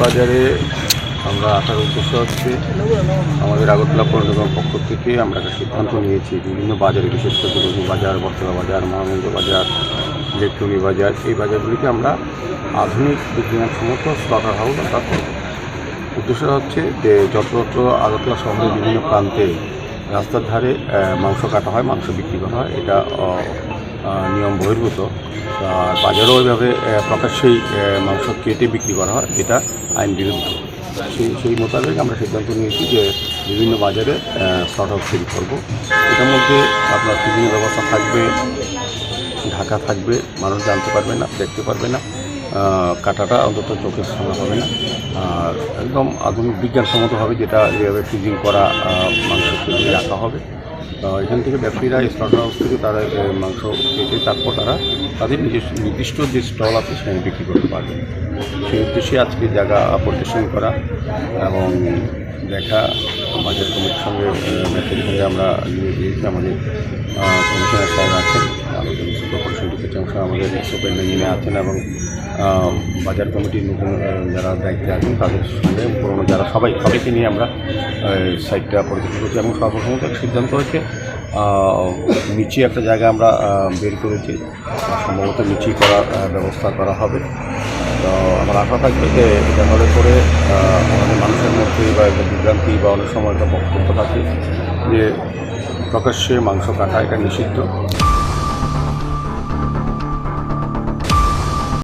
বাজারে আমরা আসার উদ্দেশ্য হচ্ছে আমাদের আগরতলা পৌর নিগমের পক্ষ থেকে আমরা একটা সিদ্ধান্ত নিয়েছি বিভিন্ন বাজারে, বিশেষ করে দুর্গী বাজার, বটতলা বাজার, মহানন্দ বাজার, ইলেকট্রনিক বাজার, এই বাজারগুলিকে আমরা আধুনিক বিজ্ঞানসম্মত স্লটার হাউস আমরা করব। উদ্দেশ্য হচ্ছে যে যত্র আগরতলা শহরের বিভিন্ন প্রান্তে রাস্তার ধারে মাংস কাটা হয়, মাংস বিক্রি করা হয়, এটা নিয়ম বহির্ভূত। আর বাজারেও ওইভাবে প্রকাশ্যেই মাংস কেটে বিক্রি করা হয়, এটা আইন বিরুদ্ধ। সেই মোতাবেক আমরা সিদ্ধান্ত নিয়েছি যে বিভিন্ন বাজারে স্লট হাউস তৈরি করবো। এটার মধ্যে আপনার বিভিন্ন ব্যবস্থা থাকবে, ঢাকা থাকবে, মানুষ জানতে পারবে না, দেখতে পারবে না, কাটাটা অন্তত চোখের সামনে হবে না, আর একদম আধুনিক বিজ্ঞানসম্মতভাবে যেটা যেভাবে ফ্রিজিং করা মাংস ফ্রিজে রাখা হবে। এখান থেকে ব্যবসায়ীরা স্লটার হাউস থেকে তারা মাংস কেটে তারপর তারা তাদের নির্দিষ্ট যে স্টল আছে সেখানে বিক্রি করতে পারবে। সেই উদ্দেশ্যে আজকে জায়গা পরিদর্শন করা এবং দেখা, বাজার কমিটির সঙ্গে ব্যবসায়ীর সঙ্গে আমরা নিয়ে গিয়েছি। আমাদের কমিশনার সাহেব আছেন, আমাদের কর্পোরেশন ডিপ্টি আমাদের সুপারিনটেন্ডেন্ট আছেন এবং বাজার কমিটির নতুন যারা দায়িত্বে আছেন তাদের সঙ্গে পুরনো যারা সবাইকে নিয়ে আমরা সাইটটা পরিদর্শন করছি এবং সর্বপ্রথম সিদ্ধান্ত হয়েছে নিচে একটা জায়গা আমরা বের করেছি, সম্ভবত নিচেই করার ব্যবস্থা করা হবে। তো আমার আশা থাকবে যে এটা হলে পরে আমাদের মানুষের মধ্যে বা একটা বিভ্রান্তি বা অনেক সময় একটা বক্তব্য থাকে যে প্রকাশ্যে মাংস কাটা এটা নিষিদ্ধ।